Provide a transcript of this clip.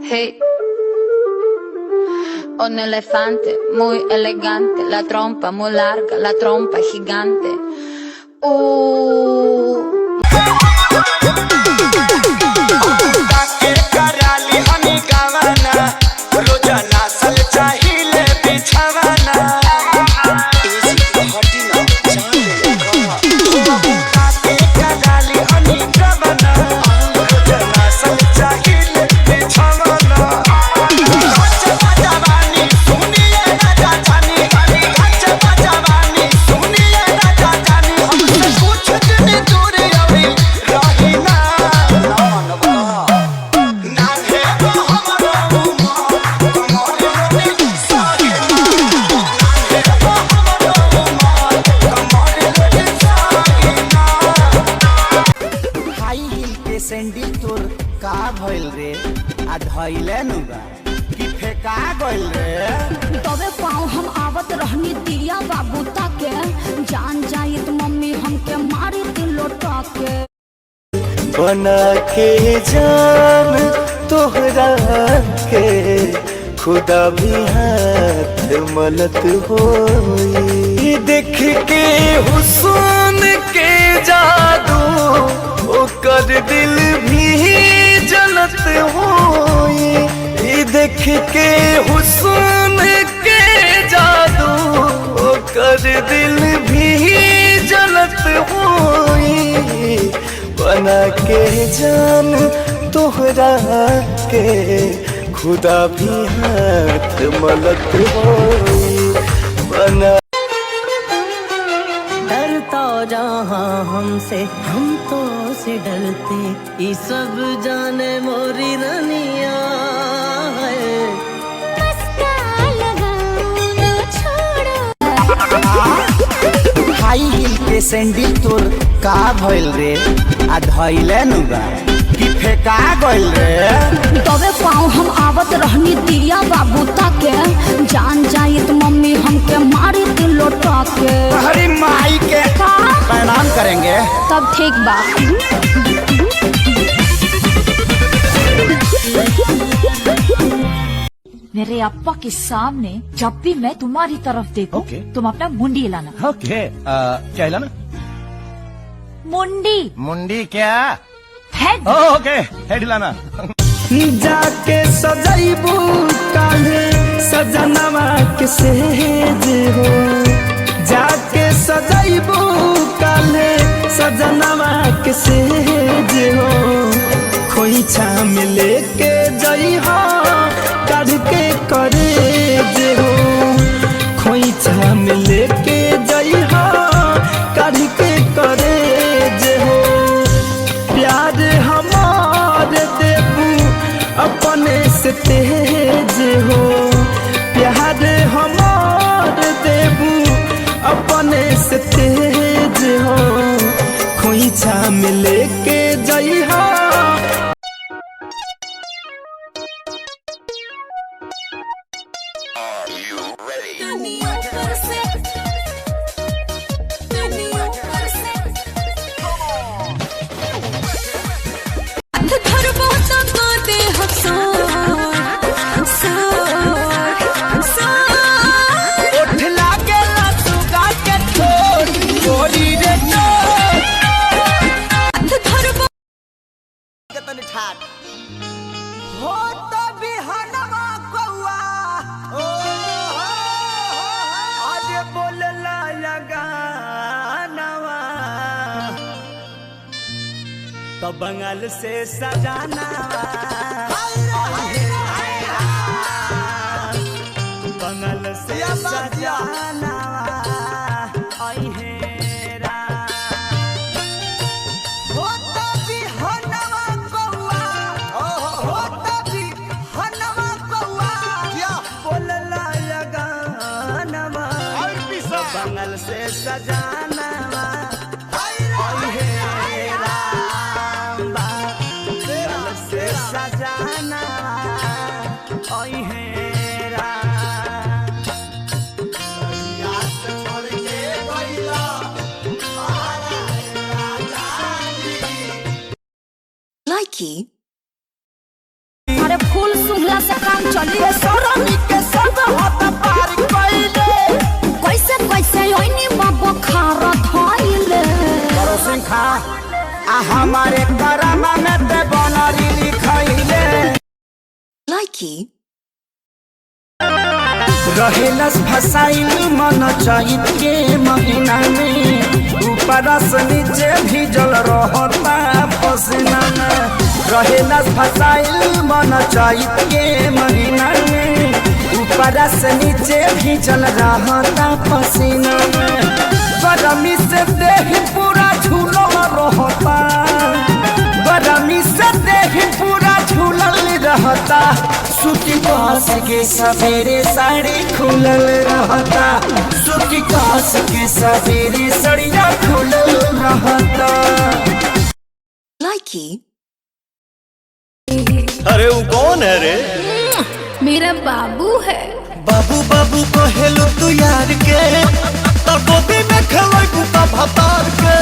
Hey, un elefante muy elegante, la trompa muy larga, la trompa gigante. Sandal तोर का भइल रे आ धइले नुबा कि फेका गइल रे तबे पाँव हम आवत रहनी दिया बाबू ताके जान जाई तो मम्मी हमके मारी ती लोटा के बना के जान तोहरा के खुदा भी हाथ मलत होई देख के हुस्न के जादू ओकर दिल भी जलत होई देख के हुस्न के जादू ओकर दिल भी जलत होई बना के जान तोहरा के खुदा भी हाथ मलत होई बना डरता जहाँ हमसे हम तो से डरते ये सब जाने मोरी रनिया हाई हिल के सैंडल तोर का भइल रे आ धइले नुबा कि फेका गइल रे तबे पाँव हम आवत रहनी दिया बाबू ताके जान जाई तो मम्मी हमके मारी ती लोटा के हरी माई के प्रणाम करेंगे तब ठीक बा मेरे अप्पा के सामने जब भी मैं तुम्हारी तरफ देखूं, तुम अपना मुंडी हिलाना। ओके क्या हिलाना? मुंडी। मुंडी क्या? हेड। ओके हेड हिलाना। जाके सजाइबू काले सजनवा के सेज हो जाके सजाइबू काले सजनवा के सेज हो खोई छाम लेके जई हो काढ़ के करे जे हो खोई छाम लेके जई हो काढ़ के करे जे हो प्यार हमार देबू अपने से तेज हो प्यार हमार देबू अपने से तेज हो खोई छाम लेके जई हो तो बंगाल से सजाना बंगाल से सजाना बंगाल से सजाना सजाना अरे फूल सुनला से काम चली सरनी के सब हाथ पार कइले कैसे कैसे ओइनी बाबा खार धइले करो सिंखा आ हमारे करामा में ते बनरी लिखइले लाइकी रहेलस फसाइल मन चैत के महीना में ऊपर से नीचे भीजल रहता पसीना में रहेलस फसाइल मन चैत के महीना में ऊपर से नीचे भीजल रहता पसीना में गरमी से देह पूरा झूलल रहता गरमी से देह पूरा झूलल रहता सूती कास के सवेरे साड़ी खुलल रहता सूती कास के सवेरे साड़िया खुलल रहता लाइकी अरे वो कौन है रे? मेरा बाबू है बाबू बाबू कहेलू तू यार के, तब गोदी में खेलै तू भतार के।